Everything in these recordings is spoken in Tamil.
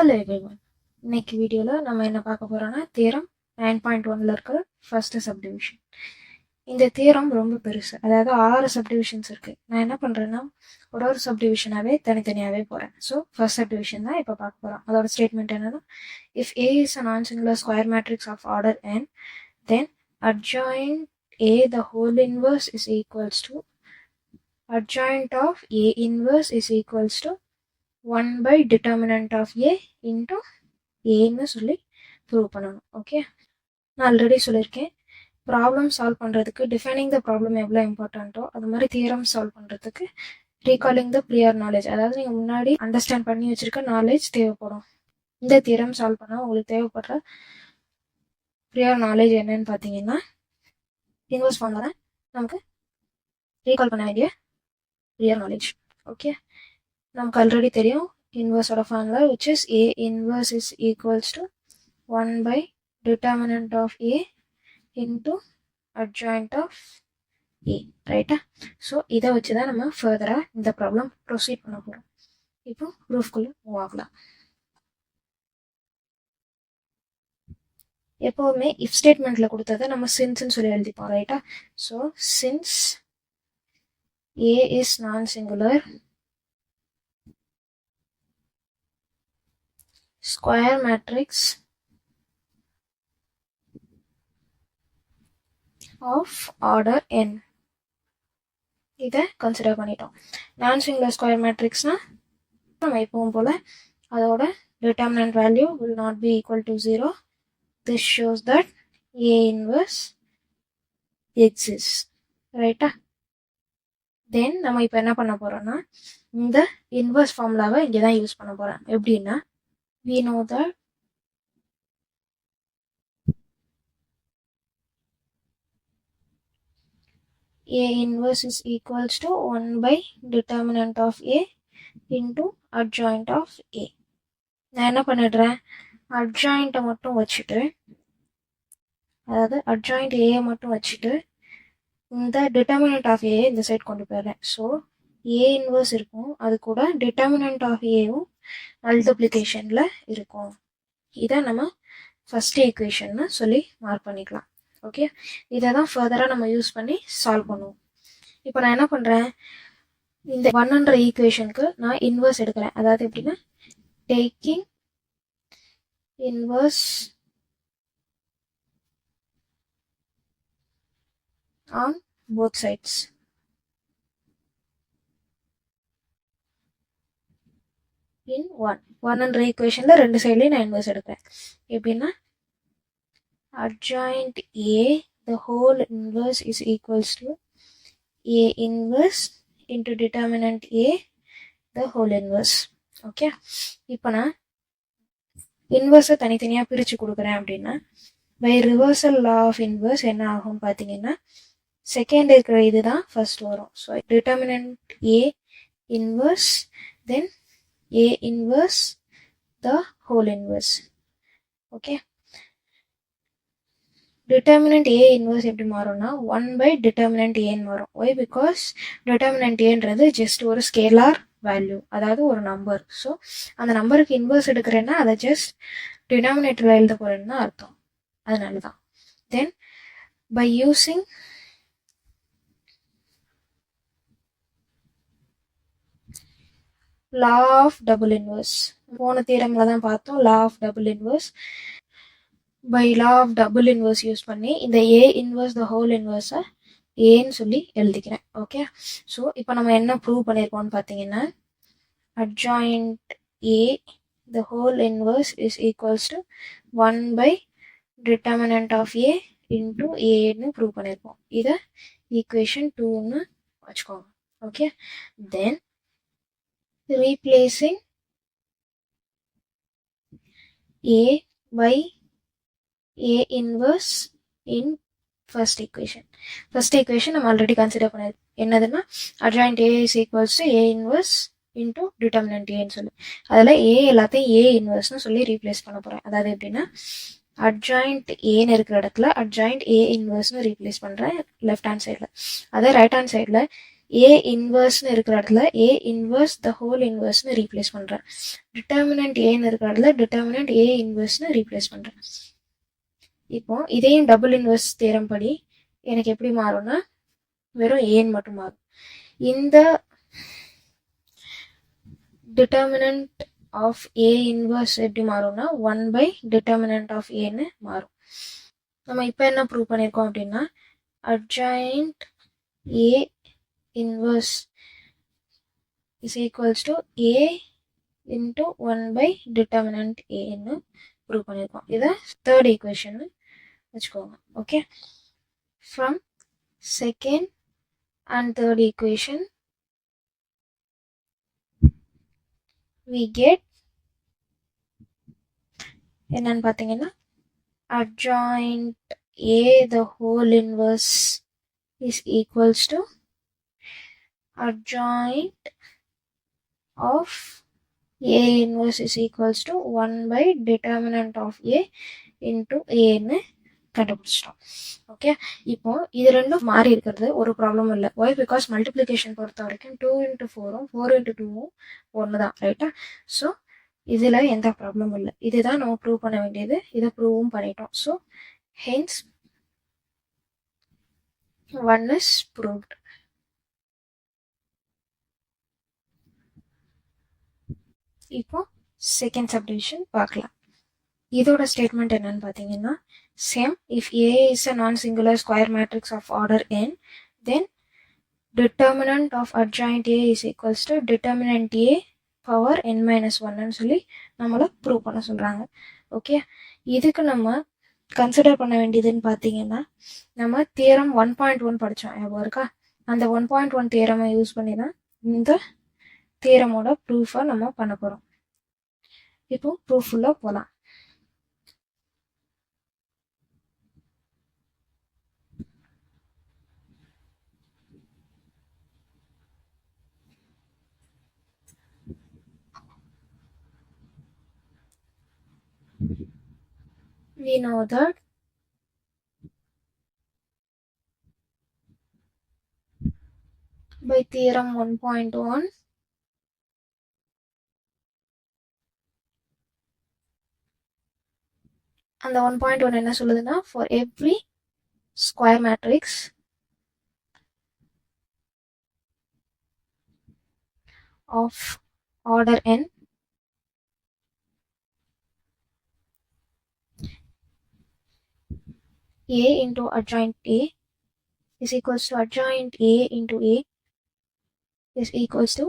Hello everyone. இன்னைக்கு வீடியோவில் நம்ம என்ன பார்க்க போகிறோன்னா தியரம் 9.1ல் இருக்கிற ஃபஸ்ட்டு சப்டிவிஷன். இந்த தியரம் ரொம்ப பெருசு, அதாவது 6 சப்டிவிஷன்ஸ் இருக்குது. நான் என்ன பண்ணுறேன்னா ஒரு சப்டிவிஷனாகவே தனித்தனியாகவே போகிறேன். ஸோ ஃபர்ஸ்ட் சப்டிவிஷன் தான் இப்போ பார்க்க போகிறோம். அதோட ஸ்டேட்மெண்ட் என்னன்னா, if A is a non singular square matrix of order n, then adjoint A the whole inverse is equals to adjoint of A inverse is equals to 1 by determinant of A into Aன்னு சொல்லி ப்ரூவ் பண்ணணும். ஓகே, நான் ஆல்ரெடி சொல்லியிருக்கேன், ப்ராப்ளம் சால்வ் பண்ணுறதுக்கு டிஃபைனிங் த ப்ராப்ளம் எவ்வளோ இம்பார்ட்டண்ட்டோ அது மாதிரி தியரம் சால்வ் பண்ணுறதுக்கு ரீகாலிங் த ப்ரியர் நாலேஜ், அதாவது நீங்கள் முன்னாடி அண்டர்ஸ்டாண்ட் பண்ணி வச்சுருக்க நாலேஜ் தேவைப்படும். இந்த தியரம் சால்வ் பண்ணால் உங்களுக்கு தேவைப்படுற ப்ரியர் நாலேஜ் என்னன்னு பார்த்தீங்கன்னா, இன்வர்ஸ் ஃபார்மில் தான் நமக்கு ரீகால் பண்ண வேண்டிய ப்ரியர் நாலேஜ். ஓகே, நமக்கு ஆல்ரெடி தெரியும் இன்வர்ஸோட formula, which is A inverse is equals to 1 by determinant of A into adjoint of A, ரைட்டா? ஸோ இதை வச்சு தான் நம்ம ஃபர்தராக இந்த ப்ராப்ளம் ப்ரொசீட் பண்ண போகிறோம். இப்போ ப்ரூஃப்குள்ளே மூவ் ஆகலாம். எப்போவுமே இஃப் ஸ்டேட்மெண்ட்டில் கொடுத்ததை நம்ம சின்ஸ்ன்னு சொல்லி எழுதிப்போம், ரைட்டா? So since A is non-singular square matrix of order n, இதை கன்சிடர் பண்ணிட்டோம். நான் சிங்குலர் ஸ்கொயர் மேட்ரிக்ஸ்னா நம்ம எப்பவும் போல அதோட determinant value will not be equal to 0. This shows that A inverse exists, ரைட்டா? தென் நம்ம இப்போ என்ன பண்ண போறோம்னா இந்த இன்வர்ஸ் ஃபார்முலாவை இங்கே தான் யூஸ் பண்ண போறோம். எப்படின்னா, we know that A inverse is equals to 1 by determinant of A into adjoint of A. நான் என்ன பண்ணிடுறேன், அட்ஜாயிண்ட்டை மட்டும் வச்சுட்டு, அதாவது அட்ஜாயிண்ட் ஏ மட்டும் வச்சுட்டு இந்த டிட்டர்மினன்ட் ஆஃப் ஏ இந்த சைட் கொண்டு போயிடுறேன். ஸோ ஏ இன்வர்ஸ் இருக்கும், அது கூட டிட்டர்மினன்ட் ஆஃப் ஏவும் மல்டிப்ளிகேஷனில் இருக்கும். இதை நம்ம ஃபர்ஸ்ட் ஈக்குவேஷன்னு சொல்லி மார்க் பண்ணிக்கலாம். ஓகே, இதை தான் ஃபர்தராக நம்ம யூஸ் பண்ணி சால்வ் பண்ணுவோம். இப்போ நான் என்ன பண்ணுறேன், இந்த 100 ஈக்குவேஷனுக்கு நான் இன்வர்ஸ் எடுக்கிறேன். அதாவது எப்படின்னா, taking inverse on both sides. In 100 equationல ரெண்டு சைட்லயும் நான் இன்வர்ஸ் எடுப்பேன். எப்படின்னா, adjoint A the whole inverse is equals to A inverse into determinant A the whole inverse. Okay, இப்போ நான் இன்வர்ஸை தனித்தனியாக பிரித்து கொடுக்குறேன். அப்படின்னா by reversal law of inverse என்ன ஆகும் பார்த்தீங்கன்னா, செகண்ட் இருக்கிற இதுதான் ஃபர்ஸ்ட் வரும். So determinant A inverse, then A inverse the whole inverse. Okay, determinant A inverse எப்படி மாறும்னா 1 பை டிட்டர்மினன்ட் ஏன்னு மாறும். ஒய்? பிகாஸ் டிட்டர்மினன்ட் ஏன்றது ஜஸ்ட் ஒரு ஸ்கேலார் வேல்யூ, அதாவது ஒரு நம்பர். ஸோ அந்த நம்பருக்கு இன்வர்ஸ் எடுக்கிறேன்னா அதை ஜஸ்ட் டினாமினேட்டரில் எழுத போகிறேன்னு தான் அர்த்தம். அதனால தான். Then by using law of double inverse, போன தியரம்ல தான் பார்த்தோம் law of double inverse. By law of double inverse use பண்ணி இந்த ஏ இன்வர்ஸ் த ஹோல் இன்வர்ஸை ஏன்னு சொல்லி எழுதிக்கிறேன். ஓகே, ஸோ இப்போ நம்ம என்ன ப்ரூவ் பண்ணியிருக்கோம்னு பார்த்தீங்கன்னா, adjoint A the whole inverse is equals to 1 by determinant of A into ஏன்னு ப்ரூவ் பண்ணியிருக்கோம். இதை ஈக்குவேஷன் 2ன்னு வச்சுக்கோங்க. Okay, then replacing A by A inverse in first equation. First equation நம்ம ஆல்ரெடி கன்சிடர் பண்ணது என்னதுன்னா, adjoint A is equals to A inverse into determinant A ன்னு சொல்லி, அதில் A எல்லாத்தையும் A inverseன்னு சொல்லி ரீப்ளேஸ் பண்ண போகிறேன். அதாவது எப்படின்னா, adjoint ஏன்னு இருக்கிற இடத்துல adjoint A inverseன்னு ரீப்ளேஸ் பண்ணுறேன் லெஃப்ட் ஹேண்ட் சைடில். அதே ரைட் ஹேண்ட் சைடில் ஏ இன்வர்ஸ்னு இருக்கிற இடத்துல ஏ இன்வர்ஸ் த ஹோல் இன்வர்ஸ்னு ரீப்ளேஸ் பண்ணுறேன். டிட்டர்மினன்ட் ஏன்னு இருக்கிற இடத்துல டிட்டர்மினன்ட் ஏ இன்வர்ஸ்னு ரீப்ளேஸ் பண்ணுறேன். இப்போ இதையும் டபுள் இன்வர்ஸ் தேரம் படி எனக்கு எப்படி மாறும்னா வெறும் ஏன்னு மட்டும் மாறும். இந்த டிட்டர்மினன்ட் ஆஃப் ஏ இன்வர்ஸ் எப்படி மாறும்னா 1/டிட்டர்மினன்ட் ஆஃப் ஏன்னு மாறும். நம்ம இப்போ என்ன ப்ரூவ் பண்ணியிருக்கோம் அப்படின்னா adjoint A inverse is equals to A into one by determinant ஏன்னு ப்ரூவ் பண்ணியிருக்கோம். இதை தேர்ட் ஈக்குவேஷன் வச்சுக்கோங்க. Okay, from second and third equation we get என்னன்னு பார்த்தீங்கன்னா adjoint A the whole inverse is equals to adjoint of A inverse is equals to 1/determinant of A into A ன்னு கண்டுபிடிச்சிட்டோம். ஓகே, இப்போ இது ரெண்டும் மாறி இருக்கிறது ஒரு ப்ராப்ளமும் இல்லை. ஒய் பிகாஸ் மல்டிப்ளிகேஷன் பொறுத்த வரைக்கும் 2 into 4ம் 4 into 2ம் ஒன்று தான், ரைட்டா? ஸோ இதில் எந்த ப்ராப்ளமும் இல்லை. இதுதான் நம்ம ப்ரூவ் பண்ண வேண்டியது. இதை ப்ரூவும் பண்ணிட்டோம். So hence 1 is proved. இப்போ செகண்ட் சப்டிவிஷன் பார்க்கலாம். இதோட ஸ்டேட்மெண்ட் என்னன்னு பார்த்தீங்கன்னா same, if A is a non singular square matrix of order n then determinant of adjoint A is equals to determinant A power n-1ன்னு சொல்லி நம்மளை ப்ரூவ் பண்ண சொல்கிறாங்க. ஓகே, இதுக்கு நம்ம கன்சிடர் பண்ண வேண்டியதுன்னு பார்த்தீங்கன்னா நம்ம தியரம் 1.1 படித்தோம், ஞாபகம் இருக்கா? அந்த 1.1 தியரமை யூஸ் பண்ணி தான் இந்த தியரமோட ப்ரூஃபை நம்ம பண்ண போகிறோம். இப்போ ப்ரூஃபுல்லாக போகலாம். We know that by theorem 1.1 அந்த 1.1 என்ன சொல்லுதுன்னா for every square matrix of order n A into adjoint A is equals to adjoint A into A is equals to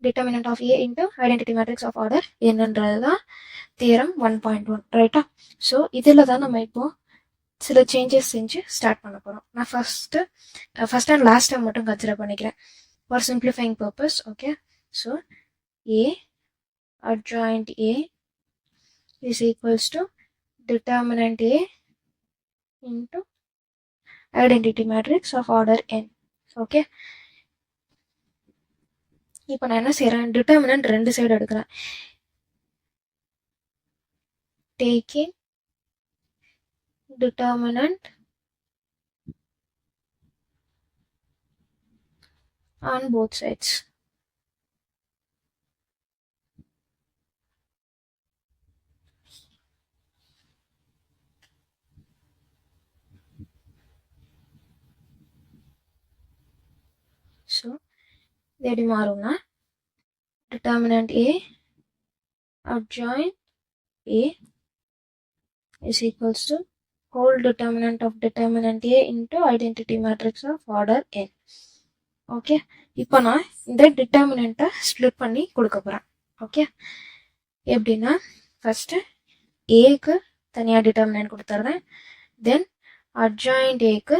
determinant of A into identity matrix of order என்னன்றது தான் தியரம் 1.1, ரைட்டா? ஸோ இதில் தான் நம்ம இப்போ சில சேஞ்சஸ் செஞ்சு ஸ்டார்ட் பண்ண போகிறோம். நான் ஃபர்ஸ்ட் அண்ட் லாஸ்ட் டைம் மட்டும் கன்சிடர் பண்ணிக்கிறேன் for simplifying purpose. Okay, so A adjoint A is equals to determinant A into identity matrix of order n. Okay, இப்போ நான் என்ன செய்கிறேன், டிட்டர்மினன்ட் ரெண்டு சைடு எடுக்கிறேன். Taking determinant on both sides. So இது எப்படி மாறும்னா determinant A adjoint A is equals to whole determinant of determinant A into identity matrix of order n. Okay, இப்போ நான் இந்த டிட்டர்மினண்ட்டை ஸ்ப்ளிட் பண்ணி கொடுக்க போகிறேன். ஓகே, எப்படின்னா ஃபஸ்ட்டு ஏக்கு தனியாக டிட்டர்மினன்ட் கொடுத்துட்றேன், தென் அட்ஜாயிண்ட் ஏக்கு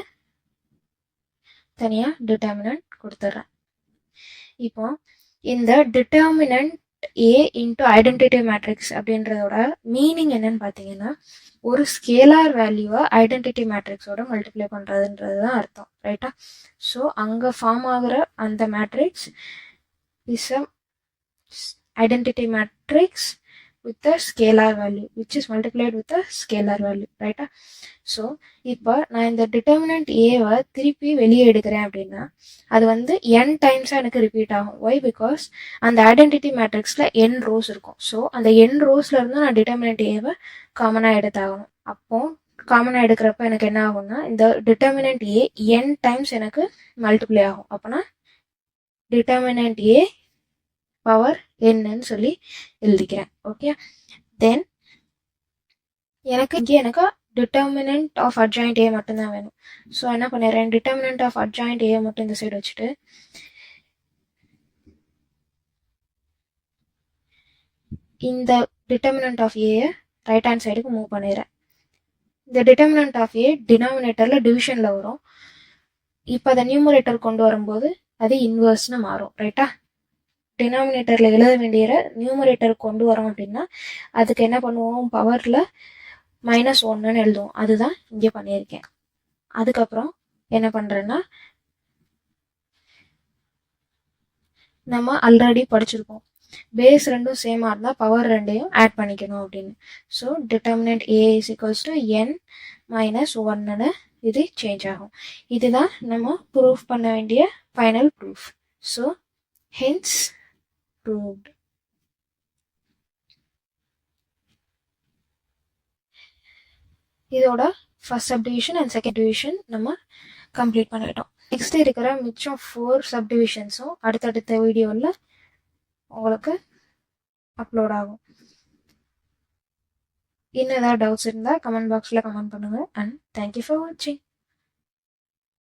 தனியாக டிட்டர்மினன்ட் கொடுத்துட்றேன். இப்போ இந்த determinant A into identity matrix அப்படின்றதோட மீனிங் என்னன்னு பார்த்தீங்கன்னா ஒரு ஸ்கேலார் வேல்யூவை ஐடென்டிட்டி மேட்ரிக்ஸோட மல்டிப்ளை பண்ணுறதுன்றது தான் அர்த்தம், ரைட்டா? ஸோ அங்கே ஃபார்ம் ஆகிற அந்த matrix is a identity matrix with a scalar value which is multiplied with a scalar value, ரைட்டா? ஸோ இப்போ நான் இந்த டிட்டர்மினன்ட் ஏவை திருப்பி வெளியே எடுக்கிறேன் அப்படின்னா அது வந்து n டைம்ஸாக எனக்கு ரிப்பீட் ஆகும். ஒய்? பிகாஸ் அந்த ஐடென்டிட்டி மேட்ரிக்ஸில் n ரோஸ் இருக்கும். ஸோ அந்த n ரோஸ்ல இருந்து நான் டிட்டர்மினன்ட் ஏவை காமனாக எடுத்தாகணும். அப்போ காமனாக எடுக்கிறப்ப எனக்கு என்ன ஆகும்னா இந்த டிட்டர்மினன்ட் ஏ n டைம்ஸ் எனக்கு மல்டிப்ளை ஆகும். அப்போனா டிட்டர்மினன்ட் ஏ பவர் என்னன்னு சொல்லி எழுதிக்கிறேன். ஓகே, தென் எனக்கு டிட்டர்மினன்ட் ஆஃப் அட்ஜாயிண்ட் ஏ மட்டும்தான் வேணும். ஸோ என்ன பண்ணிடுறேன், டிட்டர்மினன்ட் ஆஃப் அட்ஜாயிண்ட் ஏ மட்டும் இந்த சைடு வச்சுட்டு இந்த determinant of A right hand சைடுக்கு மூவ் பண்ணிடுறேன். இந்த டிட்டர்மினன்ட் ஆஃப் ஏ டினாமினேட்டரில் டிவிஷனில் வரும். இப்போ அதை நியூமரேட்டர் கொண்டு வரும்போது அது இன்வர்ஸ்னு மாறும். ரைட்டா? டினாமினேட்டரில் எழுத வேண்டிய நியூமரேட்டர் கொண்டு வரோம் அப்படின்னா அதுக்கு என்ன பண்ணுவோம், பவரில் -1ன்னு எழுதுவோம். அதுதான் இங்கே பண்ணியிருக்கேன். அதுக்கப்புறம் என்ன பண்ணுறேன்னா நம்ம ஆல்ரெடி படிச்சிருக்கோம், பேஸ் ரெண்டும் சேமாக இருந்தால் பவர் ரெண்டையும் ஆட் பண்ணிக்கணும் அப்படின்னு. So determinant A is equals to n - 1ன்னு இது சேஞ்ச் ஆகும். இதுதான் நம்ம ப்ரூஃப் பண்ண வேண்டிய final proof. So hence proved. இதோட first subdivision and second division நம்ம கம்ப்ளீட் பண்ணிட்டோம். நெக்ஸ்ட் இருக்கிற மிச்சம் 4 சப்டிவிஷன்ஸும் அடுத்தடுத்த வீடியோவில் உங்களுக்கு அப்லோட் ஆகும். இன்னும் ஏதாவது டவுட்ஸ் இருந்தால் கமெண்ட் பாக்ஸில் கமெண்ட் பண்ணுங்கள். அண்ட் தேங்க்யூ ஃபார் வாட்சிங்.